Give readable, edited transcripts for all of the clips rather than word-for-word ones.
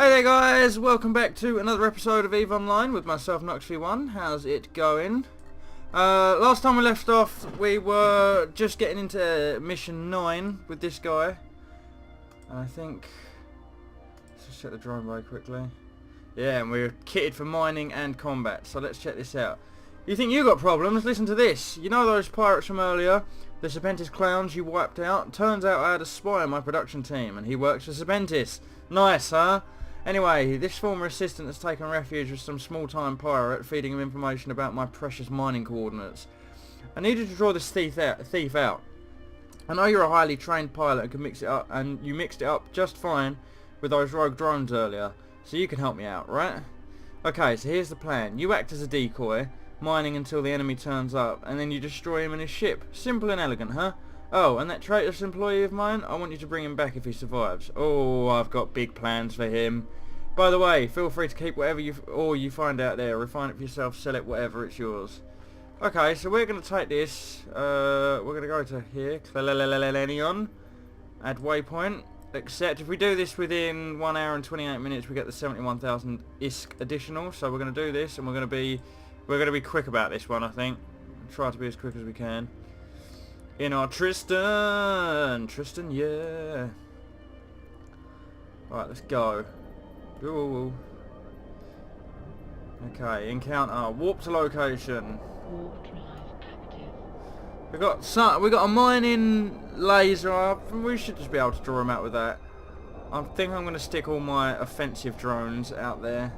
Hey there guys, welcome back to another episode of EVE Online with myself, Knux Veeone. How's it going? Last time we left off, we were just getting into mission 9 with this guy. And I think... let's just check the drone very quickly. Yeah, and we're kitted for mining and combat, so let's check this out. You think you got problems? Listen to this. You know those pirates from earlier? The Serpentis clowns you wiped out? Turns out I had a spy on my production team, and he works for Serpentis. Nice, huh? Anyway, this former assistant has taken refuge with some small-time pirate, feeding him information about my precious mining coordinates. I needed to draw this thief out. I know you're a highly trained pilot and can mix it up, and you mixed it up just fine with those rogue drones earlier, so you can help me out, right? Okay, so here's the plan. You act as a decoy, mining until the enemy turns up, and then you destroy him and his ship. Simple and elegant, huh? Oh, and that traitorous employee of mine, I want you to bring him back if he survives. Oh, I've got big plans for him. By the way, feel free to keep whatever you find out there. Refine it for yourself, sell it, whatever, it's yours. Okay, so we're going to take this. We're going to go to here. Add waypoint. Accept. If we do this within 1 hour and 28 minutes, we get the 71,000 ISK additional. So we're going to do this, and we're going to be quick about this one, I think. Try to be as quick as we can. In our Tristan, yeah. Right, let's go. Ooh. Okay, encounter. Warp to location. Warp drive active. We got a mining laser. We should just be able to draw them out with that. I think I'm going to stick all my offensive drones out there.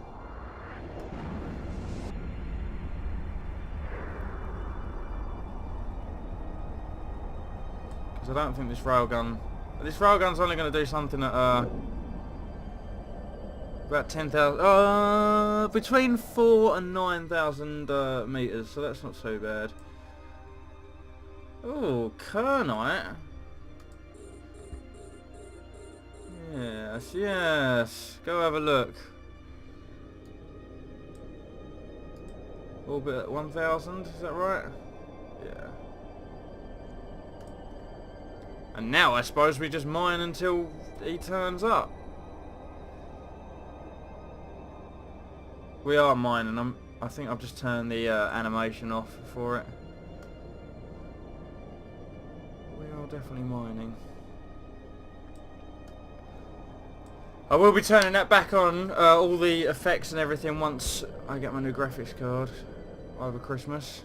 Because I don't think this railgun... this railgun's only going to do something at... about 10,000, between 4 and 9,000 meters, so that's not so bad. Oh, Kernite. Yes. Go have a look. Orbit at 1,000, is that right? Yeah. And now I suppose we just mine until he turns up. We are mining. I think I've just turned the animation off for it. We are definitely mining. I will be turning that back on, all the effects and everything, once I get my new graphics card over Christmas.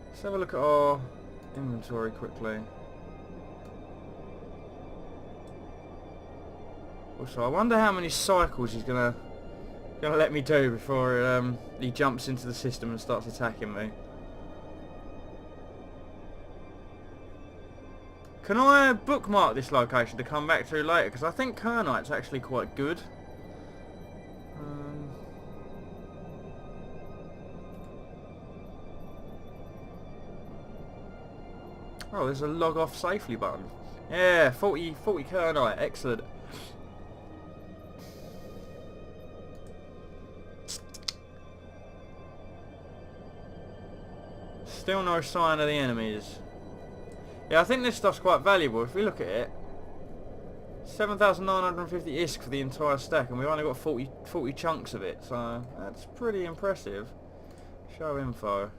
Let's have a look at our inventory quickly. Also, I wonder how many cycles he's gonna let me do before he jumps into the system and starts attacking me. Can I bookmark this location to come back to later? Because I think Kernite's actually quite good. Oh, there's a log off safely button. Yeah, 40 Kernite, excellent. Still no sign of the enemies. Yeah, I think this stuff's quite valuable. If we look at it, 7,950 ISK for the entire stack, and we've only got 40 chunks of it, so that's pretty impressive. Show info.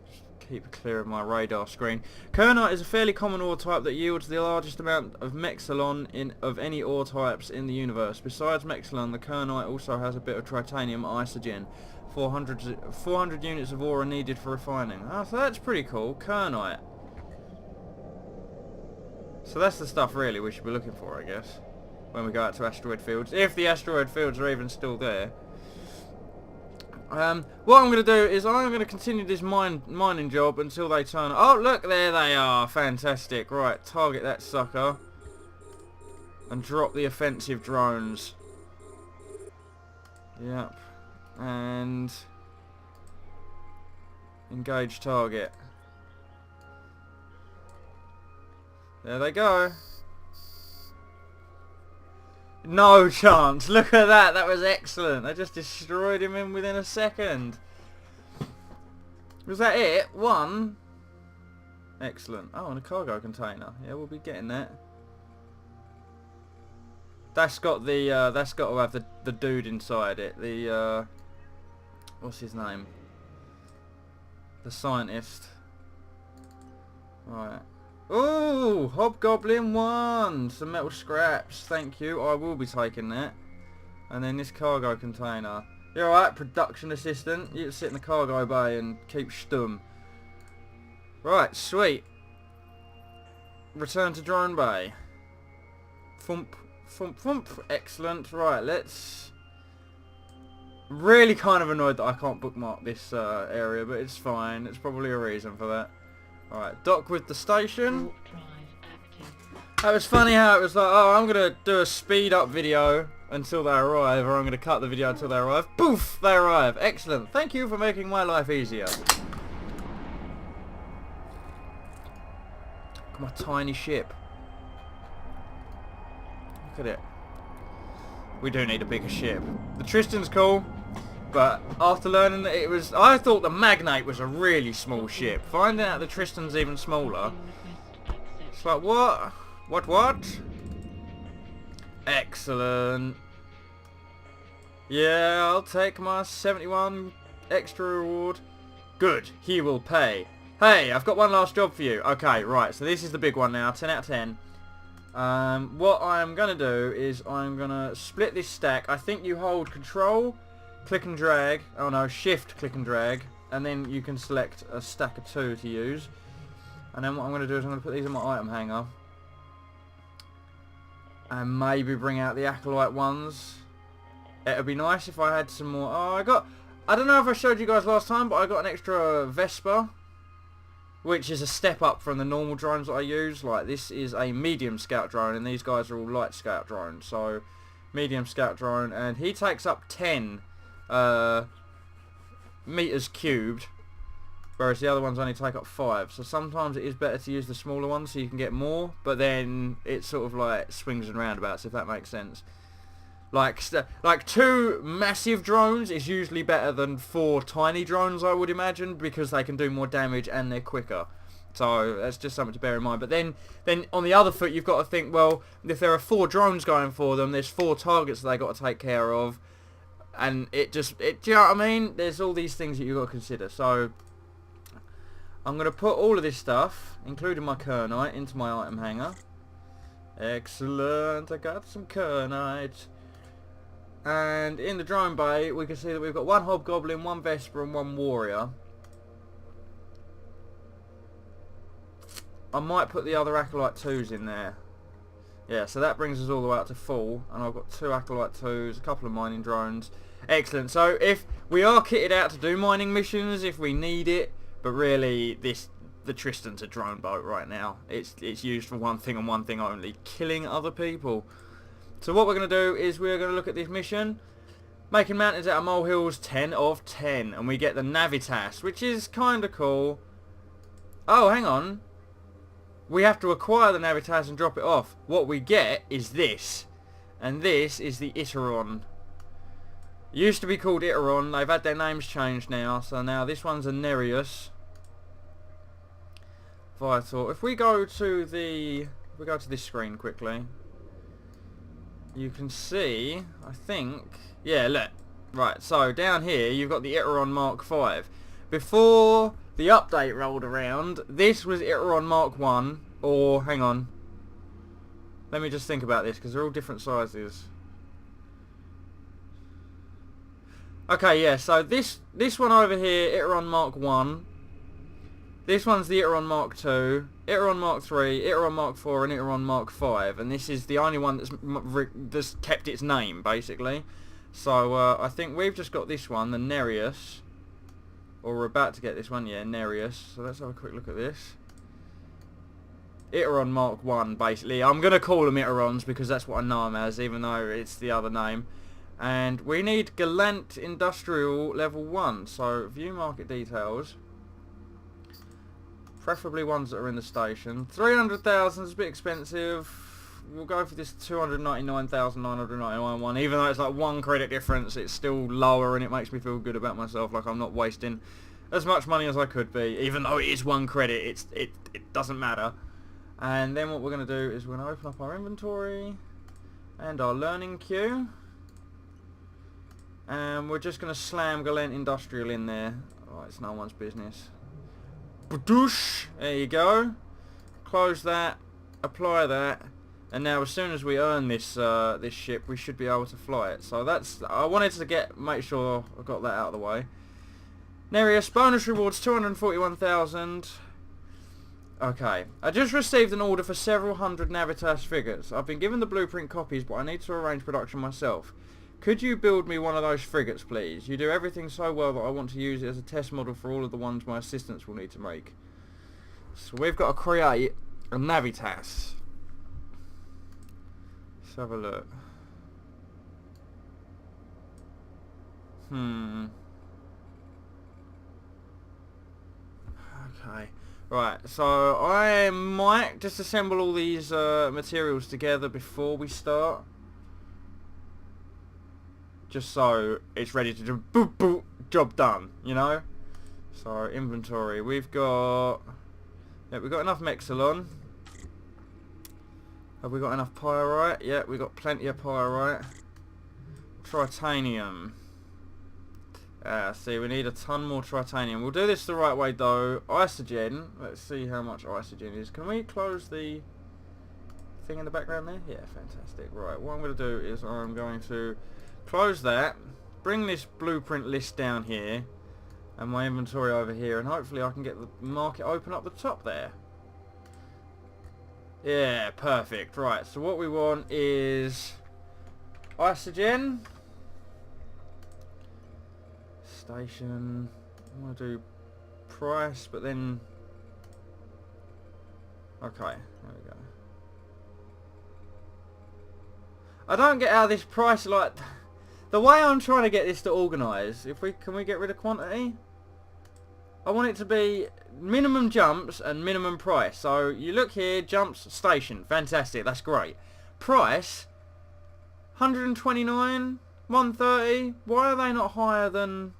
Just keep clear of my radar screen. Kernite is a fairly common ore type that yields the largest amount of Mexilon of any ore types in the universe. Besides Mexilon, the Kernite also has a bit of titanium isogen. 400 units of ore are needed for refining. Oh, so that's pretty cool. Kernite. So that's the stuff really we should be looking for, I guess, when we go out to asteroid fields. If the asteroid fields are even still there. What I'm going to do is I'm going to continue this mining job until they turn... oh, look, there they are. Fantastic. Right, target that sucker. And drop the offensive drones. Yep. And engage target. There they go. No chance. Look at that. That was excellent. I just destroyed him within a second. Was that it? One? Excellent. Oh, and a cargo container. Yeah, we'll be getting that. That's got the that's got to have the dude inside it. The what's his name? The scientist. Right. Ooh, Hobgoblin 1! Some metal scraps, thank you. I will be taking that. And then this cargo container. You're alright, production assistant. You can sit in the cargo bay and keep stum. Right, sweet. Return to drone bay. Thump, thump, thump. Excellent. Right, let's... Really kind of annoyed that I can't bookmark this area, but it's fine. There's probably a reason for that. Alright, dock with the station. Warp drive active. That was funny how it was like, oh, I'm going to do a speed up video until they arrive, or I'm going to cut the video until they arrive. Poof! They arrive. Excellent. Thank you for making my life easier. Look at my tiny ship. Look at it. We do need a bigger ship. The Tristan's cool, but after learning that it was... I thought the Magnate was a really small ship. Finding out the Tristan's even smaller. It's like, what? What? Excellent. Yeah, I'll take my 71 extra reward. Good, he will pay. Hey, I've got one last job for you. Okay, right, so this is the big one now, 10 out of 10. What I'm going to do is I'm going to split this stack. I think you hold control, click and drag. Oh no, shift, click and drag. And then you can select a stack of 2 to use. And then what I'm going to do is I'm going to put these in my item hanger. And maybe bring out the Acolyte ones. It would be nice if I had some more. Oh, I don't know if I showed you guys last time, but I got an extra Vespa, which is a step up from the normal drones that I use. Like, this is a medium scout drone, and these guys are all light scout drones. So, medium scout drone, and he takes up 10 meters cubed, whereas the other ones only take up 5. So sometimes it is better to use the smaller ones so you can get more, but then it sort of like swings and roundabouts, if that makes sense. Like 2 massive drones is usually better than 4 tiny drones, I would imagine, because they can do more damage and they're quicker. So that's just something to bear in mind. But then on the other foot, you've got to think, well, if there are 4 drones going for them, there's 4 targets that they got to take care of, and do you know what I mean? There's all these things that you've got to consider. So I'm going to put all of this stuff, including my Kernite, into my item hanger. Excellent, I got some Kernite. And in the drone bay, we can see that we've got 1 Hobgoblin, 1 Vesper, and 1 Warrior. I might put the other Acolyte 2s in there. Yeah, so that brings us all the way up to full. And I've got 2 Acolyte 2s, a couple of mining drones. Excellent. So if we are kitted out to do mining missions, if we need it, but really the Tristan's a drone boat right now. It's used for one thing and one thing only, killing other people. So what we're going to do is we're going to look at this mission. Making mountains out of molehills, 10 of 10. And we get the Navitas, which is kind of cool. Oh, hang on. We have to acquire the Navitas and drop it off. What we get is this. And this is the Iteron. It used to be called Iteron. They've had their names changed now. So now this one's a Nereus. Vital. If we go to this screen quickly, you can see, I think, yeah, look. Right, so down here you've got the Iteron Mark 5. Before the update rolled around, this was Iteron Mark 1, or, hang on. Let me just think about this, because they're all different sizes. Okay, yeah, so this one over here, Iteron Mark 1. This one's the Iteron Mark 2, Iteron Mark 3, Iteron Mark 4, and Iteron Mark 5. And this is the only one that's kept its name, basically. So, I think we've just got this one, the Nereus. Or we're about to get this one, yeah, Nereus. So let's have a quick look at this. Iteron Mark 1, basically. I'm going to call them Iterons because that's what I know them as, even though it's the other name. And we need Gallant Industrial Level 1. So, view market details. Preferably ones that are in the station. 300,000 is a bit expensive. We'll go for this 299,999 one. Even though it's like 1 credit difference, it's still lower and it makes me feel good about myself. Like I'm not wasting as much money as I could be. Even though it is 1 credit, it doesn't matter. And then what we're going to do is we're going to open up our inventory. And our learning queue. And we're just going to slam Galent Industrial in there. Oh, it's no one's business. Badoosh! There you go. Close that. Apply that. And now as soon as we earn this this ship, we should be able to fly it. So that's... I wanted to make sure I got that out of the way. Nereus, bonus rewards 241,000. Okay. I just received an order for several hundred Navitas frigates. I've been given the blueprint copies, but I need to arrange production myself. Could you build me one of those frigates, please? You do everything so well that I want to use it as a test model for all of the ones my assistants will need to make. So we've got to create a Navitas. Let's have a look. Okay. Right, so I might just assemble all these materials together before we start. Just so it's ready to do boop boop, job done, you know? So inventory, we've got enough Mexilon. Have we got enough pyrite? Yeah, we got plenty of pyrite. Tritanium. See, we need a ton more tritanium. We'll do this the right way though. Isogen, let's see how much isogen is. Can we close the thing in the background there? Yeah, fantastic. Right, what I'm going to do is I'm going to close that, bring this blueprint list down here, and my inventory over here, and hopefully I can get the market open up the top there. Yeah, perfect. Right, so what we want is isogen, station, I want to do price, but then, okay, there we go. I don't get how this price, like, the way I'm trying to get this to organise, can we get rid of quantity? I want it to be minimum jumps and minimum price. So you look here, jumps, station, fantastic, that's great. Price, 129, 130. Why are they not higher than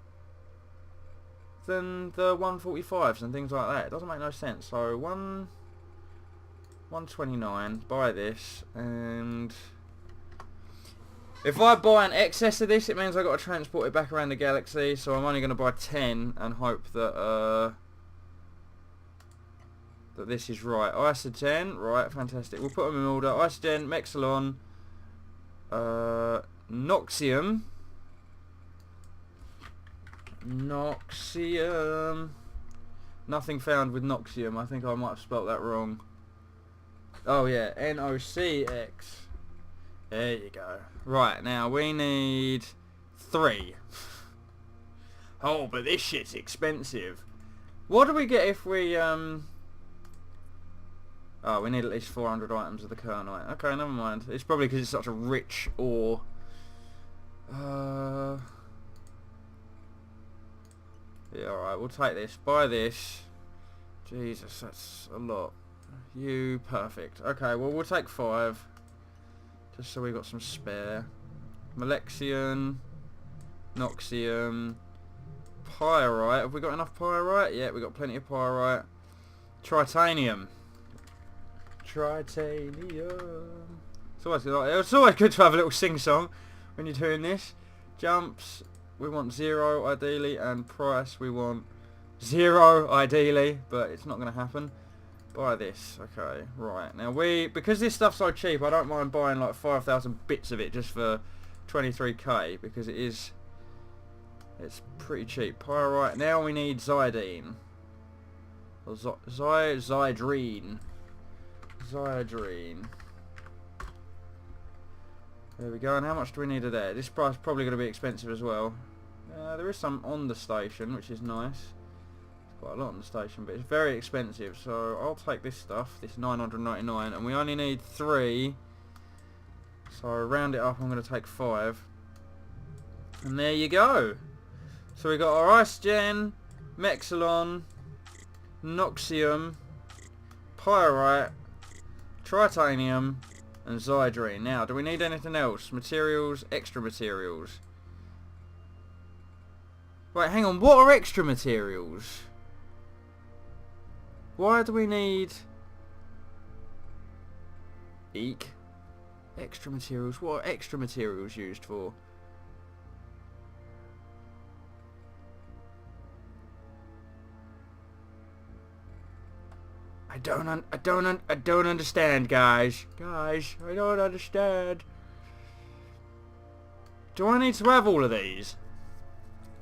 the 145s and things like that? It doesn't make no sense. So 129. Buy this and. If I buy an excess of this, it means I've got to transport it back around the galaxy, so I'm only going to buy 10 and hope that that this is right. Isogen, right, fantastic. We'll put them in order. Isogen, Mexilon, Noxium. Nothing found with Noxium. I think I might have spelt that wrong. Oh yeah, N-O-C-X. There you go. Right, now we need 3. Oh, but this shit's expensive. What do we get if we, Oh, we need at least 400 items of the Kernite. Okay, never mind. It's probably because it's such a rich ore. Yeah, alright, we'll take this. Buy this. Jesus, that's a lot. You, perfect. Okay, well, we'll take 5. Just so we got some spare. Malexion, Noxium, Pyrite. Have we got enough Pyrite? Yeah, we got plenty of Pyrite. Tritanium. It's always good to have a little sing-song when you're doing this. Jumps, we want 0 ideally, and price we want 0 ideally, but it's not going to happen. Buy this. Okay, right. Now because this stuff's so cheap, I don't mind buying like 5,000 bits of it just for 23k, because it's pretty cheap. Pyrite. Now we need Zydine. Or Zydrine. Zydrine. There we go. And how much do we need of that? This price is probably going to be expensive as well. There is some on the station, which is nice. Quite a lot on the station, but it's very expensive, so I'll take this stuff, this 999, and we only need 3, so round it up, I'm going to take 5, and there you go. So we got our Isogen, Mexilon, Noxium, Pyrite, Tritanium, and Zydrine. Now, do we need anything else? Materials, extra materials. Wait, hang on, what are extra materials? Why do we need... Eek. Extra materials. What are extra materials used for? I don't understand, guys. Guys, I don't understand. Do I need to have all of these?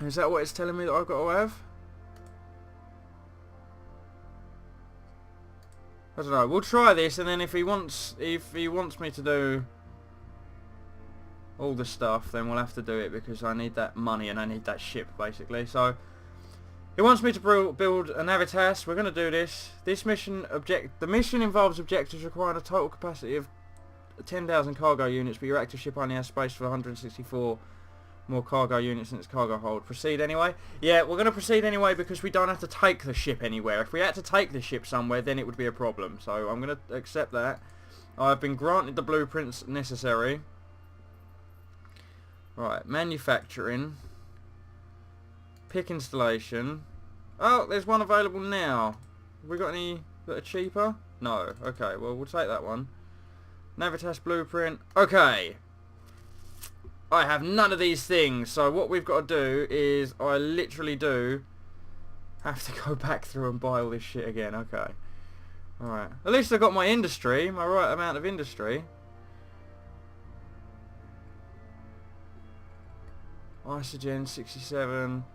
Is that what it's telling me that I've got to have? I don't know. We'll try this, and then if he wants me to do all the stuff, then we'll have to do it because I need that money and I need that ship, basically. So he wants me to build a Navitas. We're going to do this. The mission involves objectives requiring a total capacity of 10,000 cargo units, but your active ship only has space for 164 more cargo units in its cargo hold. Proceed anyway? Yeah, we're going to proceed anyway because we don't have to take the ship anywhere. If we had to take the ship somewhere, then it would be a problem. So I'm going to accept that. I've been granted the blueprints necessary. Right, manufacturing. Pick installation. Oh, there's one available now. Have we got any that are cheaper? No. Okay, well, we'll take that one. Navitas blueprint. Okay. I have none of these things, so what we've got to do is I literally do have to go back through and buy all this shit again. Okay. Alright. At least I got my industry, my right amount of industry. Isogen 67.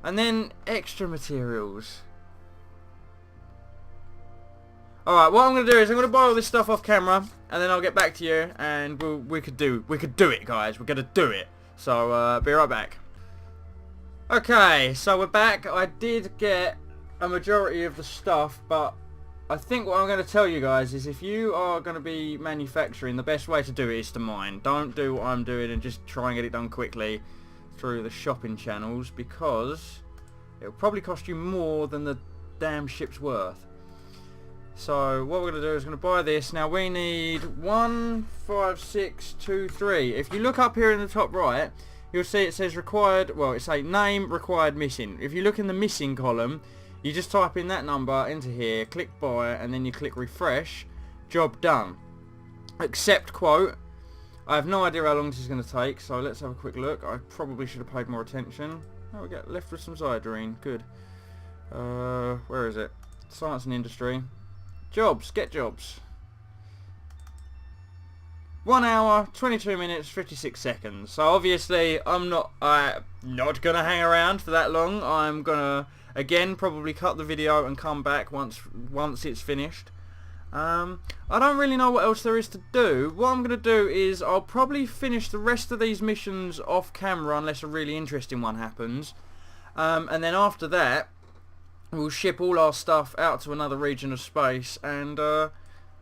And then extra materials. Alright, what I'm going to do is I'm going to buy all this stuff off camera, and then I'll get back to you, and we could do it, guys. We're going to do it. So, be right back. Okay, so we're back. I did get a majority of the stuff, but I think what I'm going to tell you guys is if you are going to be manufacturing, the best way to do it is to mine. Don't do what I'm doing and just try and get it done quickly through the shopping channels, because it'll probably cost you more than the damn ship's worth. So what we're going to do is going to buy this. Now we need 15623. If you look up here in the top right, you'll see it says required, well, it's a name required missing. If you look in the missing column, you just type in that number into here, click buy, and then you click refresh. Job done. Accept quote. I have no idea how long this is going to take, so let's have a quick look. I probably should have paid more attention. Oh, we get left with some Zydrine. Good. Where is it? Science and industry. Jobs. Get jobs. 1 hour, 22 minutes, 56 seconds. So obviously I'm not gonna hang around for that long. I'm gonna again probably cut the video and come back once it's finished. I don't really know what else there is to do. What I'm gonna do is I'll probably finish the rest of these missions off camera unless a really interesting one happens. And then after that we'll ship all our stuff out to another region of space and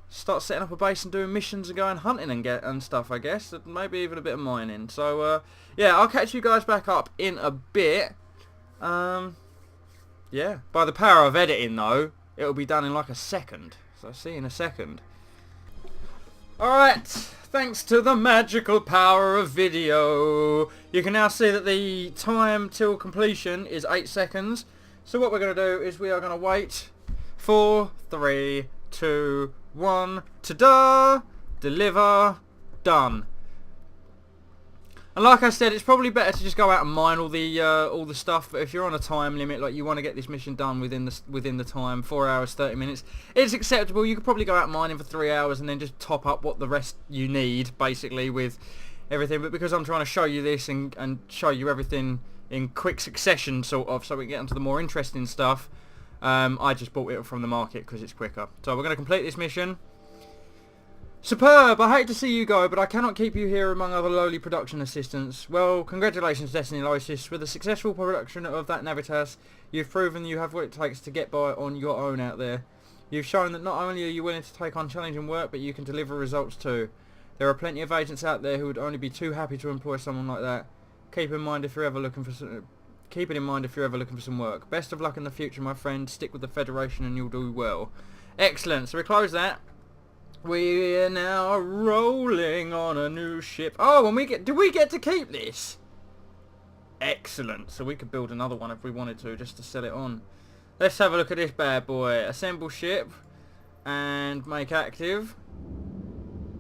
start setting up a base and doing missions and going hunting and stuff, I guess. And maybe even a bit of mining. So yeah, I'll catch you guys back up in a bit. Yeah, by the power of editing though, it'll be done in like a second. So I'll see you in a second. Alright, thanks to the magical power of video, you can now see that the time till completion is 8 seconds. So what we're going to do is we are going to wait. 4, 3, 2, 1. Ta-da! Deliver. Done. And like I said, it's probably better to just go out and mine all the stuff. But if you're on a time limit, like you want to get this mission done within the time, 4 hours 30 minutes, it's acceptable. You could probably go out mining for 3 hours and then just top up what the rest you need, basically, with everything. But because I'm trying to show you this and show you everything in quick succession, sort of, so we can get onto the more interesting stuff, I just bought it from the market because it's quicker. So we're going to complete this mission. Superb! I hate to see you go, but I cannot keep you here among other lowly production assistants. Well, congratulations, Destiny Loisis. With the successful production of that Navitas, you've proven you have what it takes to get by on your own out there. You've shown that not only are you willing to take on challenging work, but you can deliver results too. There are plenty of agents out there who would only be too happy to employ someone like that. Keep in mind if you're ever looking for some work. Best of luck in the future, my friend. Stick with the Federation and you'll do well. Excellent. So we close that. We're now rolling on a new ship. Oh, and do we get to keep this? Excellent. So we could build another one if we wanted to, just to sell it on. Let's have a look at this bad boy. Assemble ship and make active.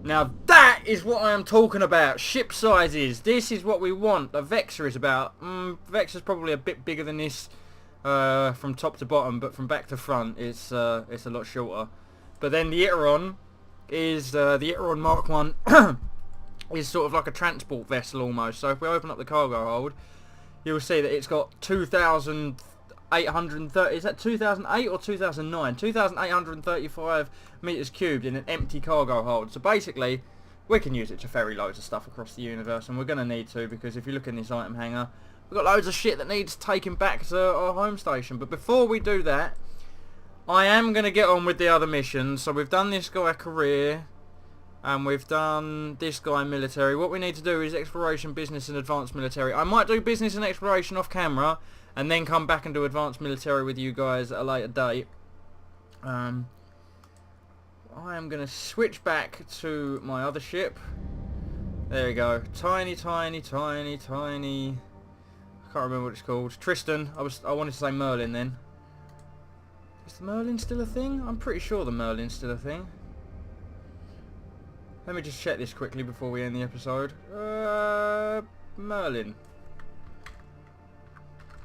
Now that That is what I am talking about. Ship sizes. This is what we want. The Vexa is about. Vexa's probably a bit bigger than this from top to bottom, but from back to front it's a lot shorter. But then the Iteron is the Iteron Mark 1 is sort of like a transport vessel almost. So if we open up the cargo hold, you'll see that it's got 2,830. Is that 2008 or 2009? 2,835 meters cubed in an empty cargo hold. So basically, we can use it to ferry loads of stuff across the universe, and we're going to need to, because if you look in this item hanger, we've got loads of shit that needs taking back to our home station. But before we do that, I am going to get on with the other missions. So we've done this guy career, and we've done this guy military. What we need to do is exploration, business, and advanced military. I might do business and exploration off camera, and then come back and do advanced military with you guys at a later date. I am going to switch back to my other ship. There we go. Tiny, tiny, tiny, tiny. I can't remember what it's called. Tristan. I wanted to say Merlin then. Is the Merlin still a thing? I'm pretty sure the Merlin's still a thing. Let me just check this quickly before we end the episode. Merlin.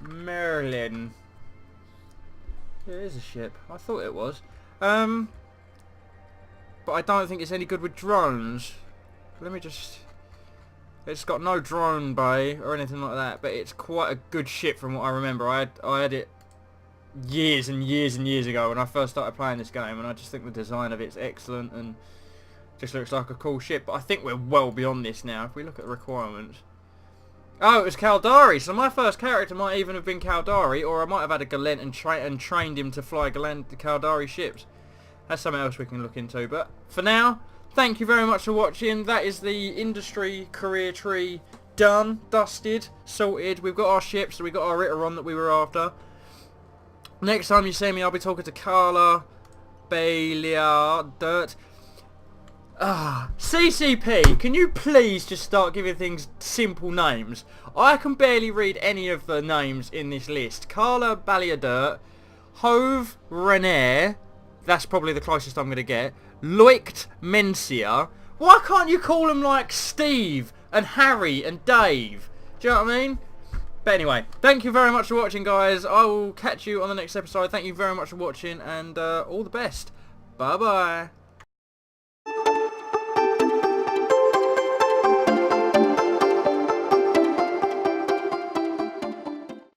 Merlin. Yeah, it is a ship. I thought it was. But I don't think it's any good with drones. Let me just... It's got no drone bay or anything like that, but it's quite a good ship from what I remember. I had it years and years and years ago when I first started playing this game, and I just think the design of it's excellent and just looks like a cool ship. But I think we're well beyond this now if we look at the requirements. Oh, it was Caldari, so my first character might even have been Caldari, or I might have had a Galent and trained him to fly the Caldari ships. That's something else we can look into. But for now, thank you very much for watching. That is the industry career tree done, dusted, sorted. We've got our ships, so we've got our Iteron that we were after. Next time you see me, I'll be talking to Carla Bayliard. CCP, can you please just start giving things simple names? I can barely read any of the names in this list. Carla Balliadirt, Hove Renair, that's probably the closest I'm going to get. Loict Mencia. Why can't you call them like Steve and Harry and Dave? Do you know what I mean? But anyway, thank you very much for watching, guys. I will catch you on the next episode. Thank you very much for watching, and all the best. Bye-bye.